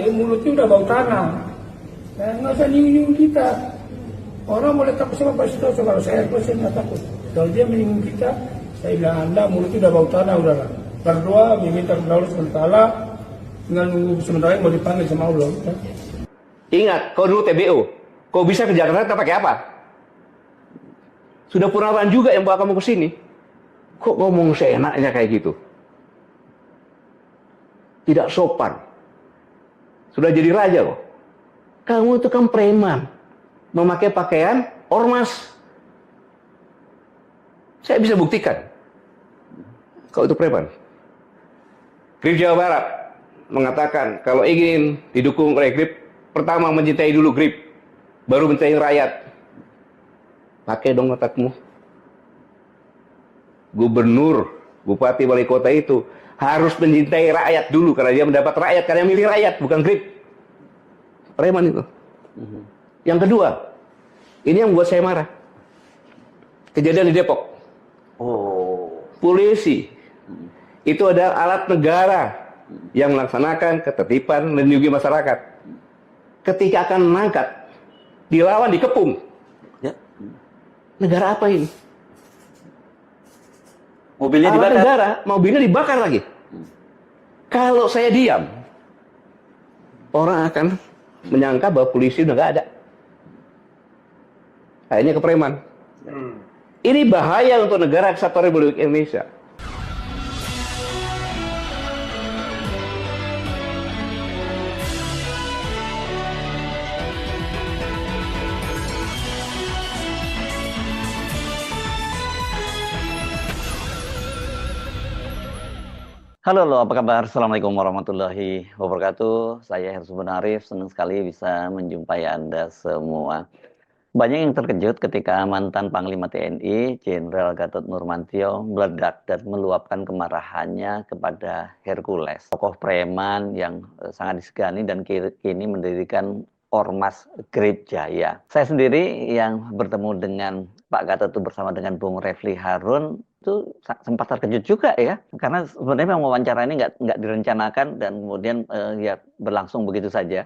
dia mulutnya udah bau tanah. Nah, nggak usah nyinggung kita. Orang boleh takut sama Pak Sutoso, kalau saya nggak takut. Kalau dia menyinggung kita, saya bilang Anda mulutnya udah bau tanah, udahlah. Berdoa, meminta kepada Allah SWT, tinggal nunggu sementara mau dipanggil sama Allah. Ingat, kau dulu TBO, kau bisa ke Jakarta pakai apa? Sudah Purnawirawan juga yang bawa kamu ke sini. Kok ngomong seenaknya kayak gitu? Tidak sopan. Sudah jadi raja kok. Kamu itu kan preman. Memakai pakaian ormas. Saya bisa buktikan. Kau itu preman. Grip Jawa Barat mengatakan kalau ingin didukung oleh Grip, pertama mencintai dulu Grip, baru mencintai rakyat. Pakai dong otakmu. Gubernur, bupati, wali kota itu harus mencintai rakyat dulu karena dia mendapat rakyat, karena milih rakyat, bukan Grip. Preman itu. Yang kedua, ini yang membuat saya marah. Kejadian di Depok. Polisi itu adalah alat negara yang melaksanakan ketertiban dan melindungi masyarakat. Ketika akan mengangkat, dilawan, dikepung. Ya. Negara apa ini? Mobilnya alat dibakar. Negara, mobilnya dibakar lagi. Kalau saya diam, orang akan menyangka bahwa polisi udah nggak ada. Akhirnya ke preman. Ini bahaya untuk negara kesatuan Republik Indonesia. Halo, apa kabar? Assalamualaikum warahmatullahi wabarakatuh. Saya Hersubun Arif, senang sekali bisa menjumpai Anda semua. Banyak yang terkejut ketika mantan Panglima TNI, Jenderal Gatot Nurmantio, meledak dan meluapkan kemarahannya kepada Hercules, tokoh preman yang sangat disegani dan kini mendirikan Ormas Grip Jaya. Saya sendiri yang bertemu dengan Pak Gatot itu bersama dengan Bung Refli Harun, itu sempat terkejut juga ya, karena sebenarnya memang wawancara ini nggak direncanakan dan kemudian ya berlangsung begitu saja.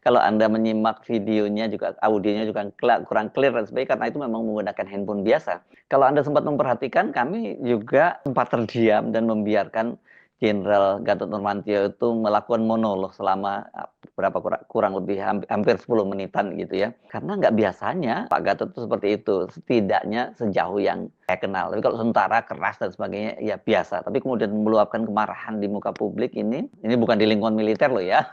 Kalau Anda menyimak videonya juga, audionya juga kurang clear dan sebagainya, karena itu memang menggunakan handphone biasa. Kalau Anda sempat memperhatikan, kami juga sempat terdiam dan membiarkan Jenderal Gatot Nurmantio itu melakukan monolog selama kurang lebih hampir 10 menitan gitu ya. Karena nggak biasanya Pak Gatot itu seperti itu, setidaknya sejauh yang saya kenal. Tapi kalau sementara keras dan sebagainya ya biasa. Tapi kemudian meluapkan kemarahan di muka publik ini bukan di lingkungan militer loh ya.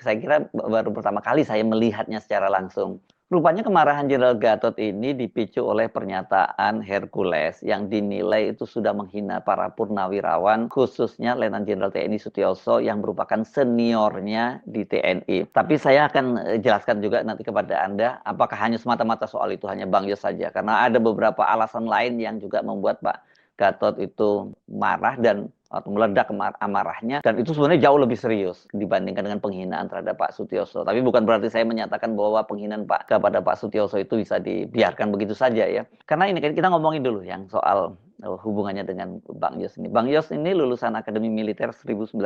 Saya kira baru pertama kali saya melihatnya secara langsung. Rupanya kemarahan Jenderal Gatot ini dipicu oleh pernyataan Hercules yang dinilai itu sudah menghina para purnawirawan, khususnya Letnan Jenderal TNI Sutioso yang merupakan seniornya di TNI. Tapi saya akan jelaskan juga nanti kepada Anda, apakah hanya semata-mata soal itu hanya Bang Yos saja, karena ada beberapa alasan lain yang juga membuat Pak Gatot itu marah dan atau meledak amarahnya, dan itu sebenarnya jauh lebih serius dibandingkan dengan penghinaan terhadap Pak Sutioso. Tapi bukan berarti saya menyatakan bahwa penghinaan kepada Pak Sutioso itu bisa dibiarkan begitu saja ya. Karena ini kita ngomongin dulu yang soal hubungannya dengan Bang Yos ini. Bang Yos ini lulusan Akademi Militer 1968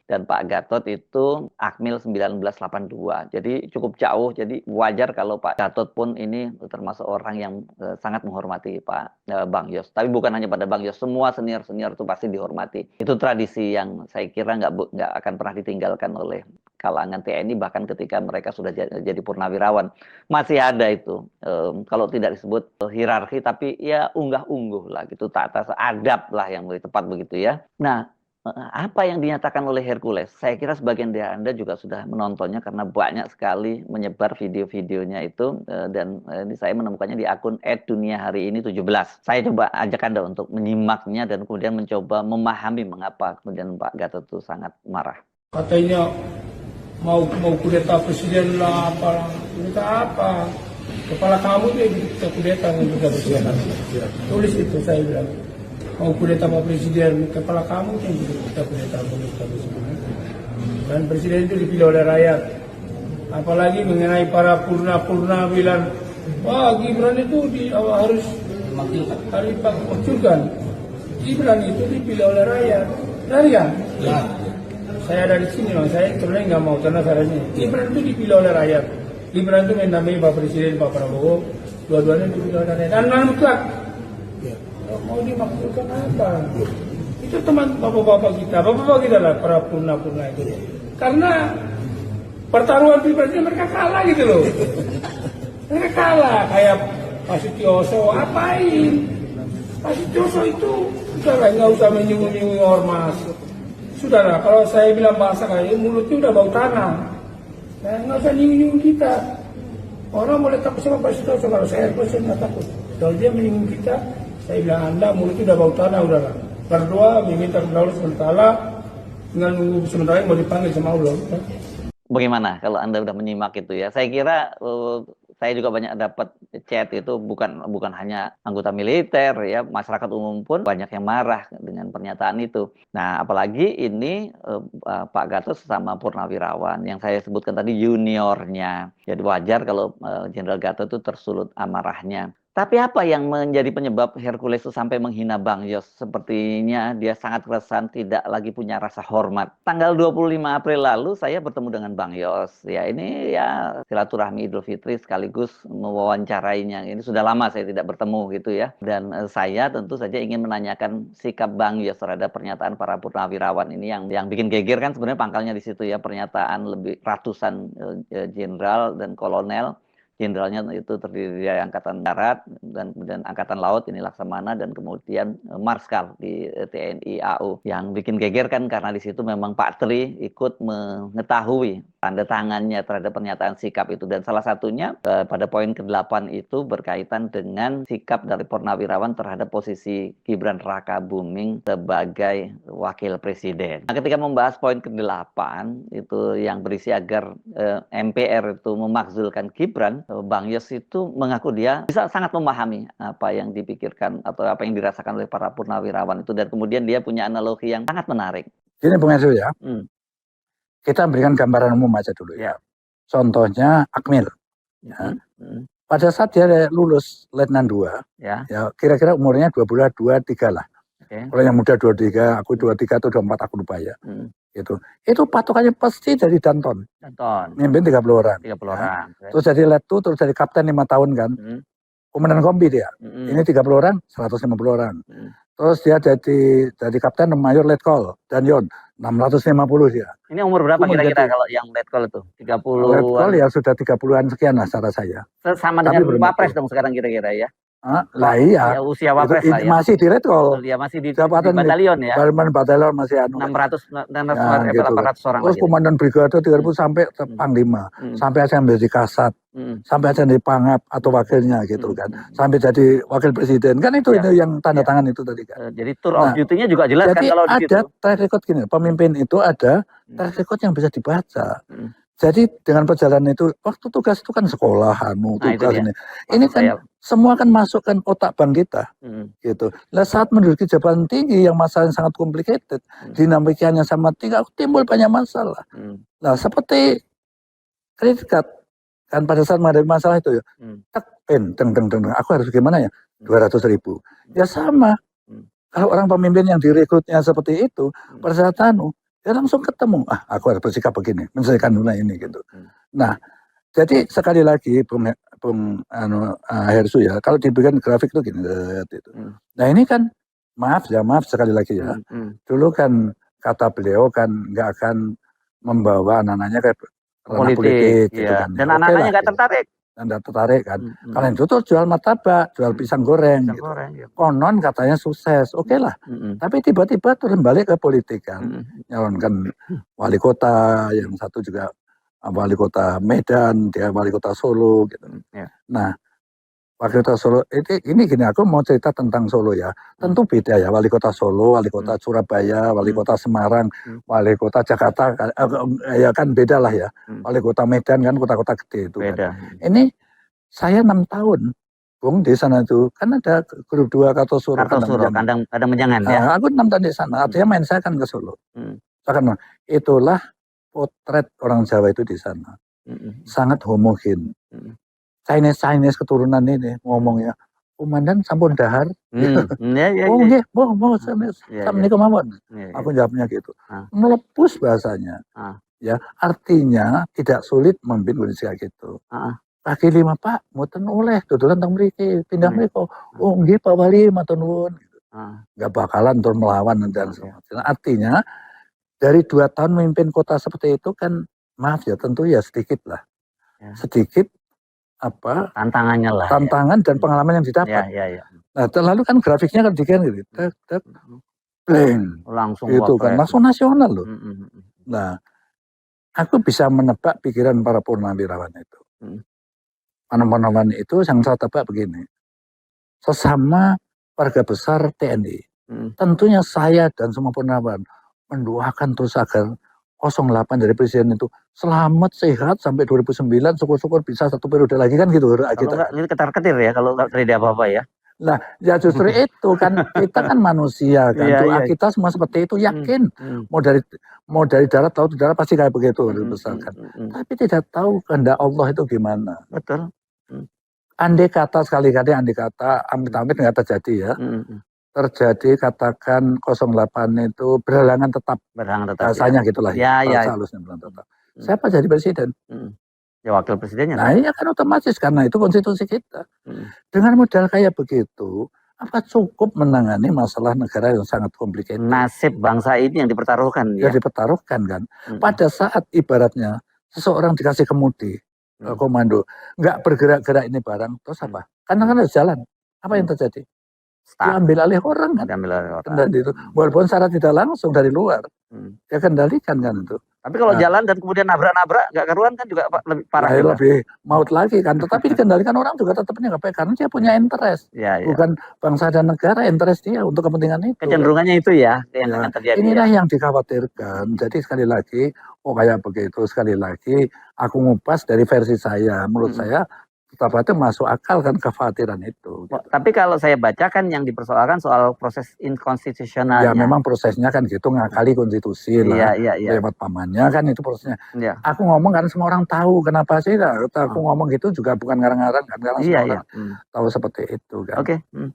dan Pak Gatot itu Akmil 1982. Jadi cukup jauh. Jadi wajar kalau Pak Gatot pun ini termasuk orang yang sangat menghormati Pak Bang Yos. Tapi bukan hanya pada Bang Yos, semua senior-senior itu pasti dihormati. Itu tradisi yang saya kira nggak akan pernah ditinggalkan oleh kalangan TNI, bahkan ketika mereka sudah jadi purnawirawan. Masih ada itu, kalau tidak disebut hierarki, tapi ya unggah-ungguh lah gitu, tata adab lah yang lebih tepat begitu ya. Nah, apa yang dinyatakan oleh Hercules? Saya kira sebagian dari Anda juga sudah menontonnya karena banyak sekali menyebar video-videonya itu, dan ini saya menemukannya di akun @duniahariini17. Saya coba ajak Anda untuk menyimaknya dan kemudian mencoba memahami mengapa kemudian Pak Gatot itu sangat marah. Katanya mau kudeta presiden lah, kudeta apa? Kepala kamu tuh yang kita kudeta juga presiden. Tulis itu saya bilang. Mau kudeta mau presiden, kepala kamu yang kita kudeta presiden. Dan presiden itu dipilih oleh rakyat. Apalagi mengenai para purna bilang, wah Gibran itu harus dimakzulkan. Gibran itu dipilih oleh rakyat. Benar ya? saya dari sini loh, saya sebenarnya nggak mau karena caranya Gibran itu dipilih oleh rakyat. Gibran itu mendampingi Pak Presiden, Pak Prabowo, dua-duanya dipilih oleh rakyat. Dan mutlak. Mau dimaksudkan apa? Itu teman bapak-bapak kita lah para purna-purna itu. Karena pertaruhan pilpresnya mereka kalah gitu loh. Mereka kalah kayak Pak Sutioso, apain? Pak Sutioso itu sudahlah, nggak usah menyinggung-nyinggung ormas. Sudahlah, kalau saya bilang bahasa kayak mulutnya udah bau tanah. Nah, nggak usah nyinggung-nyinggung kita. Orang boleh takut sama Pak Sutioso, kalau saya nggak takut. Kalau dia menyinggung kita, saya bilang Anda mulutnya udah bau tanah, udahlah. Berdoa meminta kepada Allah SWT, tinggal nunggu sementara mau dipanggil sama Allah. Bagaimana kalau Anda udah menyimak itu ya? Saya kira saya juga banyak dapat chat itu bukan hanya anggota militer ya, masyarakat umum pun banyak yang marah dengan pernyataan itu. Nah, apalagi ini Pak Gatot sesama purnawirawan yang saya sebutkan tadi juniornya. Jadi wajar kalau Jenderal Gatot itu tersulut amarahnya. Tapi apa yang menjadi penyebab Hercules itu sampai menghina Bang Yos? Sepertinya dia sangat keresahan, tidak lagi punya rasa hormat. Tanggal 25 April lalu saya bertemu dengan Bang Yos. Ya ini ya silaturahmi Idul Fitri sekaligus mewawancarainya. Ini sudah lama saya tidak bertemu gitu ya. Dan saya tentu saja ingin menanyakan sikap Bang Yos terhadap pernyataan para purnawirawan ini yang bikin geger kan sebenarnya pangkalnya di situ ya. Pernyataan lebih ratusan jenderal dan kolonel. Jenderalnya itu terdiri dari Angkatan Darat dan kemudian Angkatan Laut ini Laksamana dan kemudian Marskal di TNI AU. Yang bikin geger kan karena di situ memang Pak Tri ikut mengetahui tanda tangannya terhadap pernyataan sikap itu, dan salah satunya pada poin ke-8 itu berkaitan dengan sikap dari purnawirawan terhadap posisi Gibran Rakabuming sebagai wakil presiden. Nah, ketika membahas poin ke-8 itu yang berisi agar MPR itu memakzulkan Gibran, Bang Yos itu mengaku dia bisa sangat memahami apa yang dipikirkan atau apa yang dirasakan oleh para purnawirawan itu, dan kemudian dia punya analogi yang sangat menarik. Ini Bung Hersul ya, kita berikan gambaran umum aja dulu ya. Contohnya Akmil. Ya. Pada saat dia lulus Letnan 2, ya kira-kira umurnya 23 lah. Kalau yang muda 23, aku 23 atau 24 aku lupa ya. Itu patokannya pasti dari Danton. Mimpin 30 orang. 30 orang. Ya. Terus jadi Letu, terus jadi Kapten 5 tahun kan. Komandan kombi dia. Ini 30 orang, 150 orang. Terus dia jadi Kapten Mayor Letkol dan Yon 650 dia. Ini umur berapa kira-kira kalau yang Letkol itu? 30. Letkol ya sudah 30-an sekian lah secara saya. Sama dengan Wapres dong sekarang kira-kira ya. Lah iya. Ya, usia Wapres lah ya. Masih di Letkol. Dia masih di batalion ya. Batalion masih 600 gitu. 800 orang. Terus komandan brigade 30 sampai Panglima. Sampai aja menjadi Kasat. Sampai aja jadi Pangap atau wakilnya gitu kan. Sampai jadi wakil presiden. Kan itu yang tanda tangan itu tadi kan. Jadi tour of duty-nya juga jelas kan kalau di situ. Jadi ada track record gini, pemimpin itu ada track record yang bisa dibaca. Jadi dengan perjalanan itu, waktu tugas itu kan sekolah, tugas ini. Ini kan semua kan masukkan otak bang kita, gitu. Nah saat menduduki jabatan tinggi yang masalahnya sangat complicated, dinamikanya sama tinggi, timbul banyak masalah. Nah seperti kredit card, kan pada saat menghadapi masalah itu ya, aku harus gimana ya, 200.000. Ya sama, kalau orang pemimpin yang direkrutnya seperti itu, pada saat ya langsung ketemu, aku harus bersikap begini, menyelesaikan dunia ini gitu. Nah, jadi sekali lagi Bung Hersu ya, kalau diberikan grafik itu gini, gitu. Nah ini kan, maaf sekali lagi ya, dulu kan kata beliau kan nggak akan membawa anak-anaknya ke ranah politik gitu kan. Dan anak-anaknya nggak tertarik. Anda tertarik kan, kalian itu tuh jual martabak, jual pisang goreng, gitu. Konon katanya sukses, oke lah. Tapi tiba-tiba turun balik ke politik kan, nyalonkan wali kota, yang satu juga wali kota Medan, dia wali kota Solo, gitu. Nah, wali kota Solo, ini gini, aku mau cerita tentang Solo ya. Tentu beda ya, wali kota Solo, wali kota Surabaya, wali kota Semarang, wali kota Jakarta, ya kan beda lah ya. Wali kota Medan kan kota-kota gede itu. Beda. Kan. Ini saya 6 tahun, Bung, di sana itu kan ada grup 2 Kartosuro, Kandang Menjangan ya. Aku 6 tahun di sana, artinya main saya kan ke Solo. Itulah potret orang Jawa itu di sana, sangat homogen. Chinese keturunan ini ngomongnya komandan sampun dahar. Ya, Oh ya. nggih, mau Ya, ya. assalamualaikum mawon. Ya, Aku ya. jawabnya gitu. Ah, Melepus bahasanya. ah, Ya, artinya tidak sulit memimpin kondisi kayak gitu. ah, Kaki lima Pak, mboten oleh dodolan teng mriki, pindah ya. mriko. Oh nggih Pak Wali, matur nuwun. Ah, Nggak bakalan untuk melawan dan ya. semacamnya. Artinya dari 2 tahun memimpin kota seperti itu kan, maaf ya, tentu ya sedikit lah, Ya. sedikit apa Tantangannya lah. tantangan dan pengalaman yang didapat. Ya. Nah, terlalu kan grafiknya kan dikan gitu, tek, blank, Langsung gitu kan, wapres. langsung nasional loh. Mm. Nah, aku bisa menebak pikiran para purnawirawan itu. Purnawirawan itu yang saya tebak begini, sesama warga besar TNI, tentunya saya dan semua purnawirawan mendoakan terus agar 08 dari presiden itu selamat sehat sampai 2009, syukur-syukur bisa 1 periode lagi kan gitu. Kalau enggak, ini ketar-ketir ya kalau nggak terjadi apa-apa ya. Nah, ya justru itu kan, kita kan manusia kan, Iya, doa iya. kita semua seperti itu, yakin. Mau dari darat, laut, udara pasti kayak begitu dibesarkan. Tapi tidak tahu kehendak Allah itu gimana. Betul. Andai kata sekali-kali, amit-amit nggak terjadi ya. Terjadi katakan 08 itu berhalangan tetap. Bahasanya gitulah ya. Bahasa halusnya berhalangan tetap. Siapa jadi presiden? Ya wakil presidennya. Nah iya kan otomatis karena itu konstitusi kita. Dengan modal kayak begitu, apa cukup menangani masalah negara yang sangat complicated? Nasib bangsa ini yang dipertaruhkan. Ya dipertaruhkan kan. Pada saat ibaratnya seseorang dikasih kemudi, komando, nggak bergerak-gerak ini barang, terus apa? Karena kan harus jalan. Apa yang terjadi? Diambil alih orang kan. Itu. Walaupun secara tidak langsung dari luar. Ya kendalikan kan itu. Tapi kalau jalan dan kemudian nabrak-nabrak gak karuan kan juga lebih parah. Nah, lebih maut lagi kan. Tetapi dikendalikan orang juga tetapnya nggak karena dia punya interest. Bukan bangsa dan negara, interest dia untuk kepentingan itu. Kecenderungannya itu ya yang akan terjadi. Inilah yang dikhawatirkan. Jadi sekali lagi, kayak begitu. Sekali lagi, aku ngupas dari versi saya. Menurut saya, tetap itu masuk akal kan kekhawatiran itu. Gitu. Tapi kalau saya baca kan yang dipersoalkan soal proses inkonstitusionalnya. Ya memang prosesnya kan gitu, ngakali konstitusi lah. Lewat pamannya kan itu prosesnya. Aku ngomong kan semua orang tahu kenapa sih. Aku ngomong gitu juga bukan ngarang-ngarang kan. Karena semua orang tahu seperti itu kan.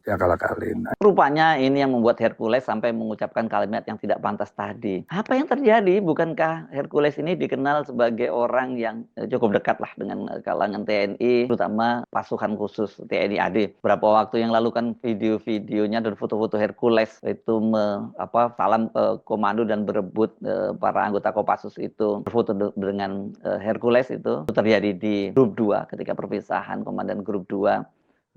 Ya kala-kalin. Rupanya ini yang membuat Hercules sampai mengucapkan kalimat yang tidak pantas tadi. Apa yang terjadi? Bukankah Hercules ini dikenal sebagai orang yang cukup dekat lah dengan kalangan TNI, terutama pasukan khusus TNI AD. Berapa waktu yang lalu kan video-videonya dan foto-foto Hercules itu salam komando dan berebut para anggota Kopassus itu. Foto dengan Hercules itu terjadi di grup 2 ketika perpisahan komandan grup 2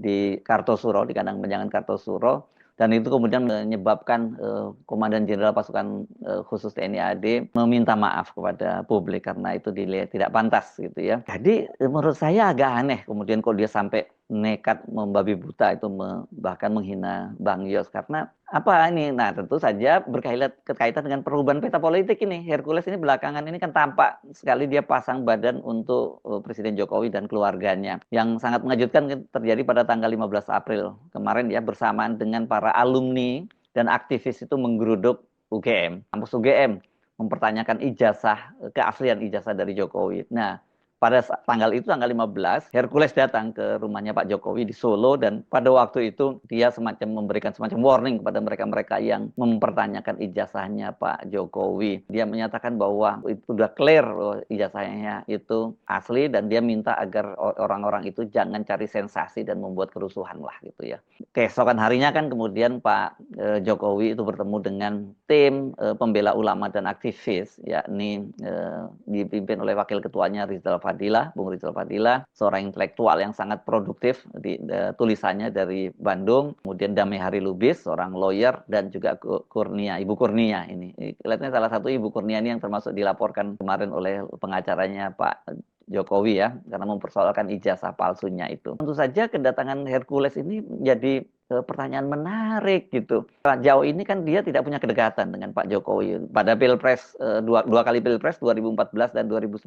di Kartosuro, di kandang penjangan Kartosuro. Dan itu kemudian menyebabkan Komandan Jenderal Pasukan Khusus TNI AD meminta maaf kepada publik karena itu dilihat tidak pantas gitu ya. Jadi menurut saya agak aneh kemudian kalau dia sampai nekat membabi buta itu bahkan menghina Bang Yos karena apa ini? Nah tentu saja berkaitan dengan perubahan peta politik ini. Hercules ini belakangan ini kan tampak sekali dia pasang badan untuk Presiden Jokowi dan keluarganya. Yang sangat mengejutkan terjadi pada tanggal 15 April kemarin ya bersamaan dengan para alumni dan aktivis itu menggeruduk UGM, kampus UGM mempertanyakan keaslian ijazah dari Jokowi. Nah pada tanggal 15, Hercules datang ke rumahnya Pak Jokowi di Solo dan pada waktu itu dia memberikan semacam warning kepada mereka-mereka yang mempertanyakan ijazahnya Pak Jokowi. Dia menyatakan bahwa itu sudah clear ijazahnya itu asli dan dia minta agar orang-orang itu jangan cari sensasi dan membuat kerusuhan lah gitu ya. Keesokan harinya kan kemudian Pak Jokowi itu bertemu dengan tim pembela ulama dan aktivis yakni dipimpin oleh wakil ketuanya Bung Rizal Fadilah, seorang intelektual yang sangat produktif di tulisannya dari Bandung, kemudian Damai Hari Lubis, seorang lawyer, dan juga Ibu Kurnia ini. Kelihatannya salah satu Ibu Kurnia ini yang termasuk dilaporkan kemarin oleh pengacaranya Pak Jokowi ya, karena mempersoalkan ijazah palsunya itu. Tentu saja kedatangan Hercules ini menjadi pertanyaan menarik gitu. Jauh ini kan dia tidak punya kedekatan dengan Pak Jokowi. Pada Pilpres, dua kali Pilpres 2014 dan 2019,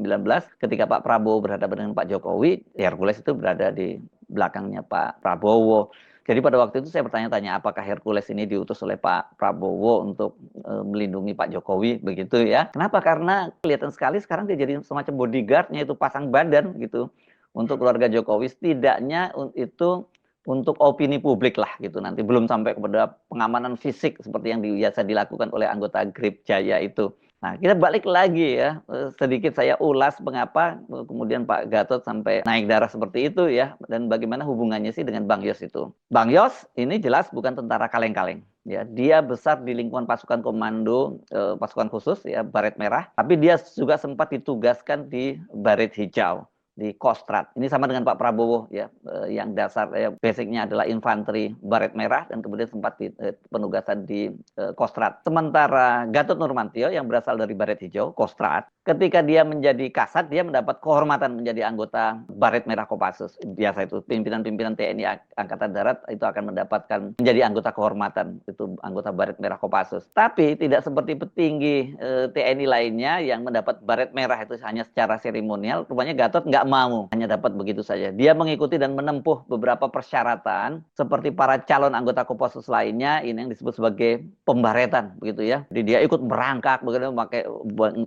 ketika Pak Prabowo berhadapan dengan Pak Jokowi, Hercules itu berada di belakangnya Pak Prabowo. Jadi pada waktu itu saya bertanya-tanya apakah Hercules ini diutus oleh Pak Prabowo untuk melindungi Pak Jokowi begitu ya. Kenapa? Karena kelihatan sekali sekarang dia jadi semacam bodyguardnya itu pasang badan gitu untuk keluarga Jokowi. Setidaknya itu untuk opini publik lah gitu nanti, belum sampai kepada pengamanan fisik seperti yang biasa dilakukan oleh anggota Grip Jaya itu. Nah, kita balik lagi ya, sedikit saya ulas mengapa kemudian Pak Gatot sampai naik darah seperti itu ya, dan bagaimana hubungannya sih dengan Bang Yos itu. Bang Yos ini jelas bukan tentara kaleng-kaleng. Ya, dia besar di lingkungan pasukan komando, pasukan khusus ya, Baret Merah, tapi dia juga sempat ditugaskan di Baret Hijau, di Kostrad. Ini sama dengan Pak Prabowo ya, yang dasar basicnya adalah infanteri Baret Merah dan kemudian sempat penugasan di Kostrad. Sementara Gatot Nurmantio yang berasal dari Baret Hijau, Kostrad, ketika dia menjadi Kasat, dia mendapat kehormatan menjadi anggota Baret Merah Kopassus. Biasa itu pimpinan-pimpinan TNI Angkatan Darat itu akan mendapatkan menjadi anggota kehormatan, itu anggota Baret Merah Kopassus. Tapi tidak seperti petinggi TNI lainnya yang mendapat Baret Merah itu hanya secara seremonial. Rupanya Gatot nggak mau hanya dapat begitu saja. Dia mengikuti dan menempuh beberapa persyaratan seperti para calon anggota Kopassus lainnya, ini yang disebut sebagai pembaretan begitu ya. Jadi dia ikut merangkak begitu, pakai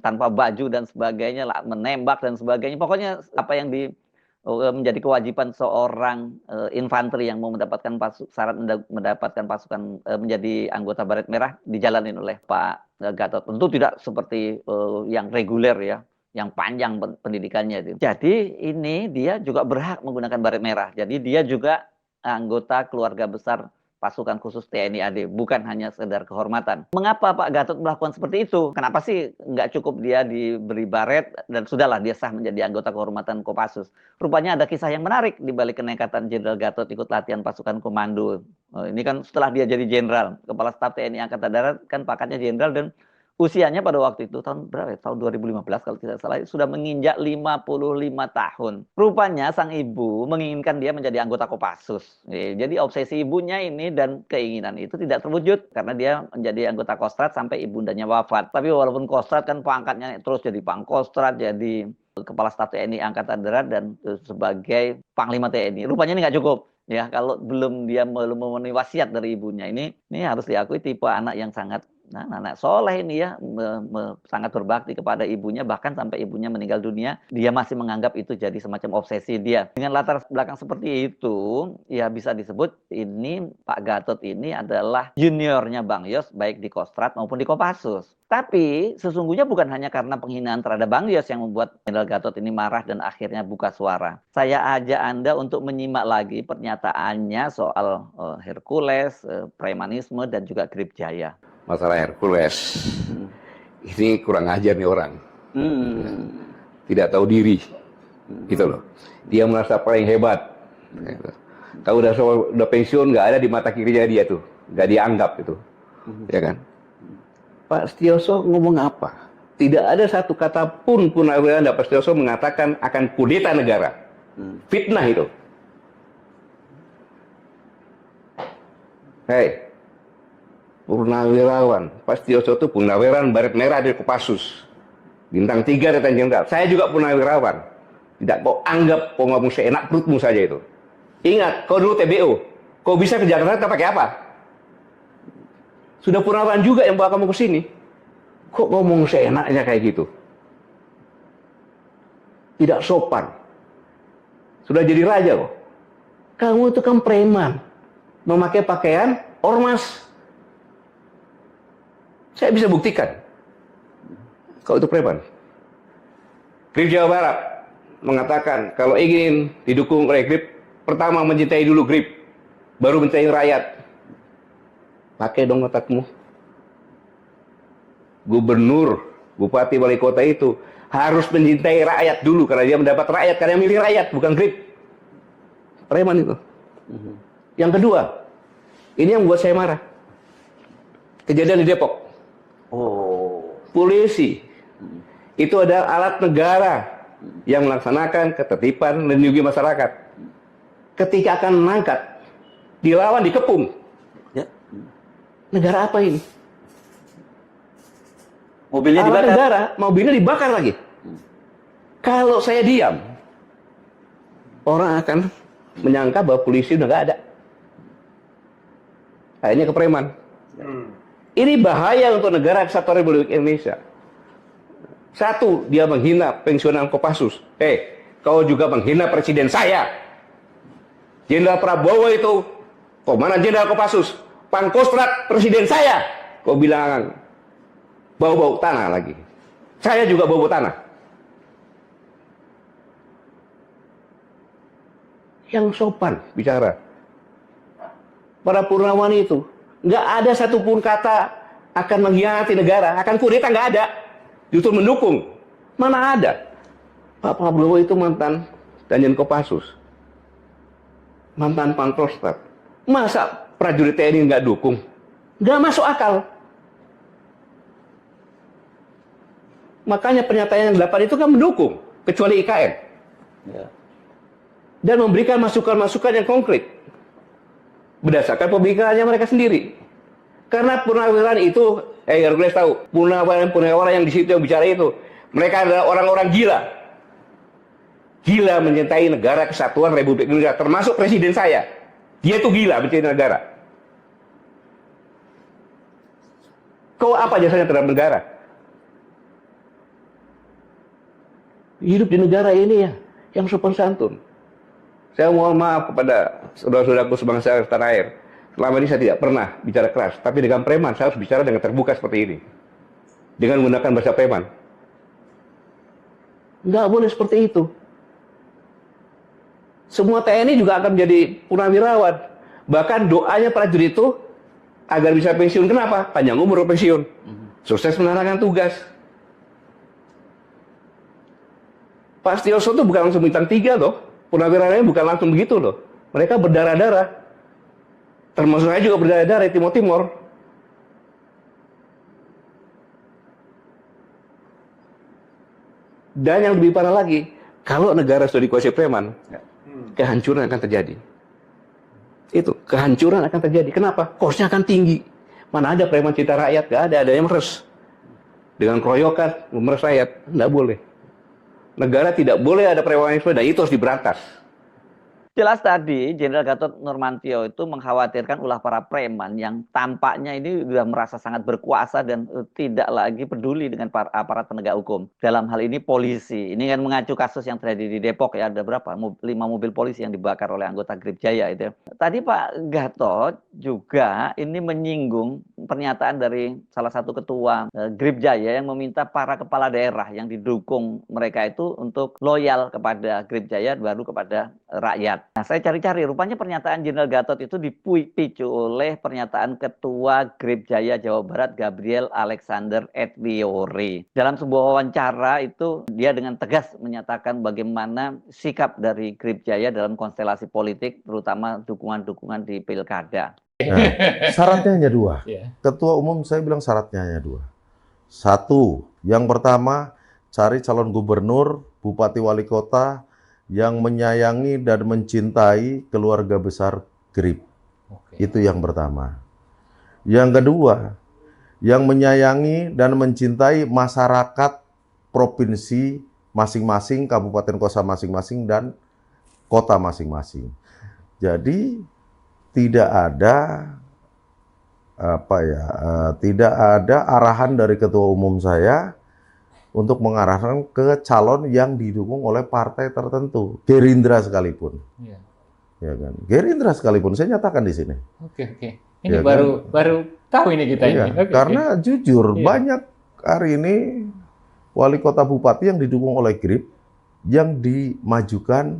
tanpa baju dan sebagainya, menembak dan sebagainya. Pokoknya apa yang menjadi kewajiban seorang infanteri yang mau mendapatkan syarat mendapatkan pasukan menjadi anggota Baret Merah dijalanin oleh Pak Gatot. Tentu tidak seperti yang reguler ya, yang panjang pendidikannya itu. Jadi ini dia juga berhak menggunakan Baret Merah. Jadi dia juga anggota keluarga besar pasukan khusus TNI AD, bukan hanya sekedar kehormatan. Mengapa Pak Gatot melakukan seperti itu? Kenapa sih nggak cukup dia diberi baret dan sudahlah dia sah menjadi anggota kehormatan Kopassus? Rupanya ada kisah yang menarik di balik kenekatan Jenderal Gatot ikut latihan pasukan komando. Ini kan setelah dia jadi jenderal, kepala staf TNI Angkatan Darat kan pangkatnya jenderal dan usianya pada waktu itu tahun berapa ya? Tahun 2015 kalau tidak salah sudah menginjak 55 tahun. Rupanya sang ibu menginginkan dia menjadi anggota Kopassus. Jadi obsesi ibunya ini dan keinginan itu tidak terwujud karena dia menjadi anggota Kostrad sampai ibundanya wafat. Tapi walaupun Kostrad kan pangkatnya terus jadi Pangkostrad, jadi kepala staf TNI Angkatan Darat dan sebagai Panglima TNI. Rupanya ini nggak cukup. Ya, kalau belum memenuhi wasiat dari ibunya ini harus diakui tipe anak yang sangat anak soleh ini ya, sangat berbakti kepada ibunya, bahkan sampai ibunya meninggal dunia, dia masih menganggap itu jadi semacam obsesi dia. Dengan latar belakang seperti itu, ya bisa disebut ini Pak Gatot ini adalah juniornya Bang Yos, baik di Kostrad maupun di Kopassus. Tapi sesungguhnya bukan hanya karena penghinaan terhadap Bang Yos yang membuat Jenderal Gatot ini marah dan akhirnya buka suara. Saya ajak Anda untuk menyimak lagi pernyataannya soal Hercules, premanisme, dan juga Grip Jaya. Masalah Hercules, ini kurang ajar nih orang, tidak tahu diri, gitu loh. Dia merasa paling hebat. Kalau udah pensiun nggak ada di mata kirinya dia tuh, nggak dianggap itu, ya kan? Pak Setioso ngomong apa? Tidak ada satu kata pun Purnawirawan Pak Setioso mengatakan akan kudeta negara, fitnah itu. Hei. Purnawirawan, Pak Setioso itu purnawirawan Baret Merah dari Kopassus, bintang 3 Letnan Jenderal. Saya juga purnawirawan. Tidak kau anggap kau ngomong seenak perutmu saja itu. Ingat, kau dulu TBO, kau bisa ke Jakarta pakai apa? Sudah purnawirawan juga yang bawa kamu ke sini. Kok ngomong seenaknya kayak gitu? Tidak sopan. Sudah jadi raja kok. Kamu itu kan preman, memakai pakaian ormas. Saya bisa buktikan. Kau itu preman. Grip Jawa Barat mengatakan kalau ingin didukung oleh Grip, pertama mencintai dulu Grip, baru mencintai rakyat. Pakai dong otakmu. Gubernur, bupati, wali kota itu harus mencintai rakyat dulu karena dia mendapat rakyat, karena yang milih rakyat, bukan Grip. Preman itu. Yang kedua, ini yang membuat saya marah. Kejadian di Depok. Polisi itu ada alat negara yang melaksanakan ketertiban dan melindungi masyarakat. Ketika akan mengangkat, dilawan, dikepung. Ya. Negara apa ini? Mobilnya dibakar. Negara, mobilnya dibakar lagi. Kalau saya diam, orang akan menyangka bahwa polisi udah nggak ada. Akhirnya ke preman. Ini bahaya untuk negara kesatuan Republik Indonesia. Satu, dia menghina pensiunan Kopassus. Kau juga menghina presiden saya. Jenderal Prabowo itu Komandan Jenderal Kopassus, Pangkostrat presiden saya. Kau bilang bau-bau tanah lagi. Saya juga bau-bau tanah. Yang sopan bicara. Para Purnawani itu nggak ada satupun kata akan mengkhianati negara, akan kudeta, nggak ada. Justru mendukung. Mana ada? Pak Prabowo itu mantan Danjen Kopassus, mantan Pangkostrat. Masa prajurit TNI nggak dukung? Nggak masuk akal. Makanya pernyataan yang 8 itu kan mendukung, kecuali IKN. Ya. Dan memberikan masukan-masukan yang konkret berdasarkan pemikirannya mereka sendiri. Karena purnawirawan itu, Hercules tahu, purnawirawan yang di situ yang bicara itu, mereka adalah orang-orang gila. Gila mencintai negara kesatuan Republik Indonesia, termasuk presiden saya. Dia itu gila mencintai negara. Kau apa jasanya terhadap negara? Hidup di negara ini ya, yang sopan santun. Saya mohon maaf kepada saudara-saudaraku sebangsa tanah air. Selama ini saya tidak pernah bicara keras, tapi dengan preman saya harus bicara dengan terbuka seperti ini. Dengan menggunakan bahasa preman. Nggak boleh seperti itu. Semua TNI juga akan menjadi purnawirawan. Bahkan doanya prajurit itu agar bisa pensiun. Kenapa? Panjang umur pensiun. Sukses menjalankan tugas. Pak Setioso itu bukan langsung bintang 3 loh. Purnawirawannya bukan langsung begitu loh. Mereka berdarah-darah. Termasuk saya juga berdarah-darah di Timor. Dan yang lebih parah lagi, kalau negara sudah dikuasai preman, kehancuran akan terjadi. Itu, kehancuran akan terjadi. Kenapa? Cost-nya akan tinggi. Mana ada preman cinta rakyat? Gak ada yang meres. Dengan keroyokan, memeras rakyat. Nggak boleh. Negara tidak boleh ada premanisme, dan itu harus diberantas. Jelas tadi Jenderal Gatot Nurmantio itu mengkhawatirkan ulah para preman yang tampaknya ini sudah merasa sangat berkuasa dan tidak lagi peduli dengan aparat penegak hukum. Dalam hal ini polisi. Ini kan mengacu kasus yang terjadi di Depok ya, ada berapa? 5 mobil polisi yang dibakar oleh anggota Grip Jaya itu. Tadi Pak Gatot juga ini menyinggung pernyataan dari salah satu ketua Grip Jaya yang meminta para kepala daerah yang didukung mereka itu untuk loyal kepada Grip Jaya baru kepada rakyat. Nah, saya cari-cari, rupanya pernyataan Jenderal Gatot itu dipicu oleh pernyataan Ketua Grip Jaya Jawa Barat, Gabriel Alexander Edwiori. Dalam sebuah wawancara itu, dia dengan tegas menyatakan bagaimana sikap dari Grip Jaya dalam konstelasi politik, terutama dukungan-dukungan di pilkada. Nah, syaratnya hanya 2. Ketua umum saya bilang syaratnya hanya 2. 1, yang pertama, cari calon gubernur, bupati, wali kota, yang menyayangi dan mencintai keluarga besar Grip. Itu yang pertama. Yang kedua, yang menyayangi dan mencintai masyarakat provinsi masing-masing, kabupaten kota masing-masing, dan kota masing-masing. Jadi tidak ada tidak ada arahan dari ketua umum saya untuk mengarahkan ke calon yang didukung oleh partai tertentu, Gerindra sekalipun. Ya kan? Gerindra sekalipun, saya nyatakan di sini. Oke. Ini ya baru tahu ini kita ini. Karena jujur banyak hari ini wali kota bupati yang didukung oleh Grip yang dimajukan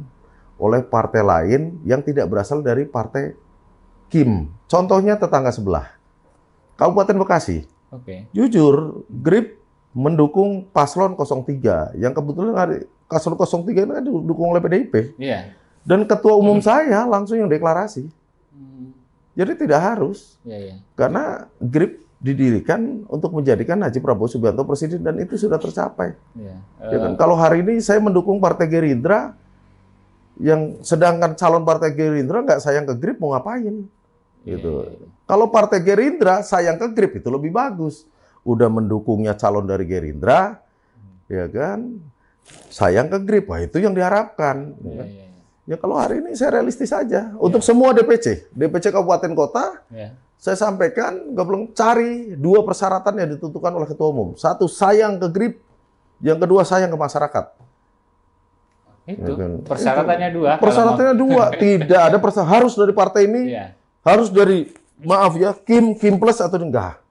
oleh partai lain yang tidak berasal dari partai Kim. Contohnya tetangga sebelah, Kabupaten Bekasi. Jujur, Grip mendukung paslon 03, yang kebetulan paslon 03 ini kan didukung oleh PDIP. Dan ketua umum saya langsung yang deklarasi. Jadi tidak harus. Karena Grip didirikan untuk menjadikan Haji Prabowo Subianto presiden, dan itu sudah tercapai. Ya kan? Kalau hari ini saya mendukung Partai Gerindra, yang sedangkan calon Partai Gerindra nggak sayang ke Grip, mau ngapain? Gitu. Kalau Partai Gerindra sayang ke Grip, itu lebih bagus. Udah mendukungnya calon dari Gerindra, ya kan, sayang ke Grip, wah itu yang diharapkan. Ya kalau hari ini saya realistis saja. Untuk semua DPC kabupaten kota, saya sampaikan, cari 2 persyaratan yang ditentukan oleh ketua umum. 1, sayang ke Grip. Yang kedua, sayang ke masyarakat. Itu Ya kan? persyaratannya dua. Persyaratannya dua, tidak ada harus dari partai ini, Iya. harus dari maaf ya Kim plus atau enggak.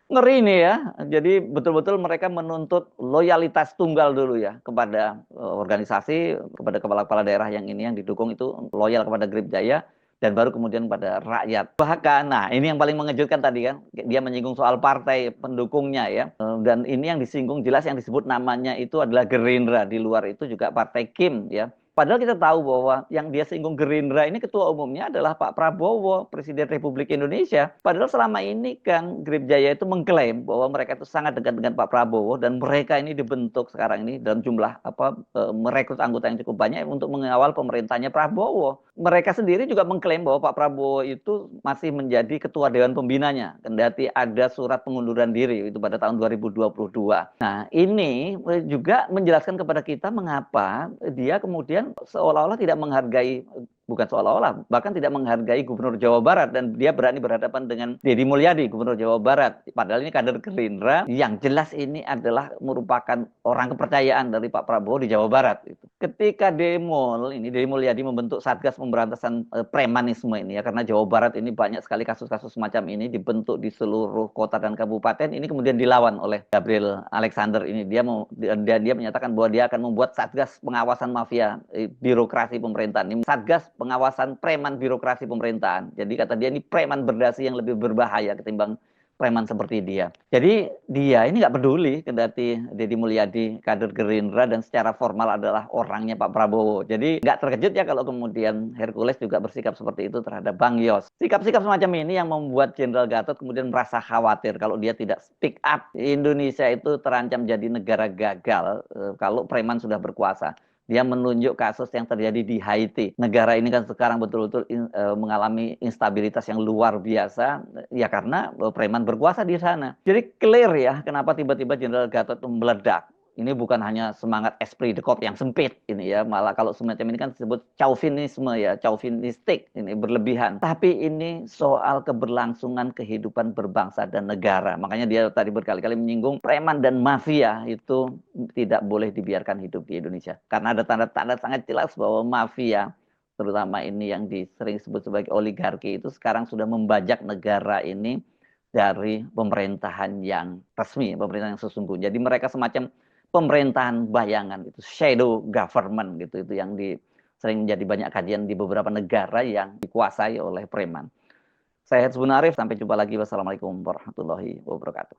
Ngeri nih ya. Jadi betul-betul mereka menuntut loyalitas tunggal dulu ya kepada organisasi, kepada kepala-kepala daerah yang ini yang didukung itu loyal kepada Grip Jaya dan baru kemudian pada rakyat. Bahkan, nah ini yang paling mengejutkan tadi kan, dia menyinggung soal partai pendukungnya ya. Dan ini yang disinggung jelas yang disebut namanya itu adalah Gerindra. Di luar itu juga partai Kim ya. Padahal kita tahu bahwa yang dia singgung Gerindra ini ketua umumnya adalah Pak Prabowo, Presiden Republik Indonesia. Padahal selama ini kan Grip Jaya itu mengklaim bahwa mereka itu sangat dekat dengan Pak Prabowo dan mereka ini dibentuk sekarang ini dalam jumlah merekrut anggota yang cukup banyak untuk mengawal pemerintahnya Prabowo. Mereka sendiri juga mengklaim bahwa Pak Prabowo itu masih menjadi ketua Dewan Pembinanya, kendati ada surat pengunduran diri itu pada tahun 2022. Nah, ini juga menjelaskan kepada kita mengapa dia kemudian seolah-olah tidak menghargai, bukan seolah-olah, bahkan tidak menghargai Gubernur Jawa Barat dan dia berani berhadapan dengan Deddy Mulyadi, Gubernur Jawa Barat. Padahal ini kader Gerindra yang jelas ini adalah merupakan orang kepercayaan dari Pak Prabowo di Jawa Barat. Ketika Deddy Mulyadi membentuk Satgas Pemberantasan Premanisme ini ya, karena Jawa Barat ini banyak sekali kasus-kasus semacam ini dibentuk di seluruh kota dan kabupaten, ini kemudian dilawan oleh Gabriel Alexander ini. Dia menyatakan bahwa dia akan membuat Satgas Pengawasan Mafia Birokrasi Pemerintahan. Ini Satgas Pengawasan Preman Birokrasi Pemerintahan. Jadi kata dia ini preman berdasi yang lebih berbahaya ketimbang preman seperti dia. Jadi dia ini nggak peduli kendati Deddy Mulyadi kader Gerindra dan secara formal adalah orangnya Pak Prabowo. Jadi nggak terkejut ya kalau kemudian Hercules juga bersikap seperti itu terhadap Bang Yos. Sikap-sikap semacam ini yang membuat Jenderal Gatot kemudian merasa khawatir kalau dia tidak speak up. Indonesia itu terancam jadi negara gagal kalau preman sudah berkuasa. Dia menunjuk kasus yang terjadi di Haiti. Negara ini kan sekarang betul-betul mengalami instabilitas yang luar biasa, ya karena preman berkuasa di sana. Jadi clear ya, kenapa tiba-tiba Jenderal Gatot meledak. Ini bukan hanya semangat esprit de corps yang sempit ini ya, malah kalau semacam ini kan disebut chauvinisme ya, chauvinistik ini berlebihan. Tapi ini soal keberlangsungan kehidupan berbangsa dan negara. Makanya dia tadi berkali-kali menyinggung preman dan mafia itu tidak boleh dibiarkan hidup di Indonesia. Karena ada tanda-tanda sangat jelas bahwa mafia, terutama ini yang sering disebut sebagai oligarki itu sekarang sudah membajak negara ini dari pemerintahan yang resmi, pemerintahan yang sesungguhnya. Jadi mereka semacam pemerintahan bayangan itu, shadow government gitu, itu yang sering menjadi banyak kajian di beberapa negara yang dikuasai oleh preman. Saya Herzbun Arif, sampai jumpa lagi. Wassalamualaikum warahmatullahi wabarakatuh.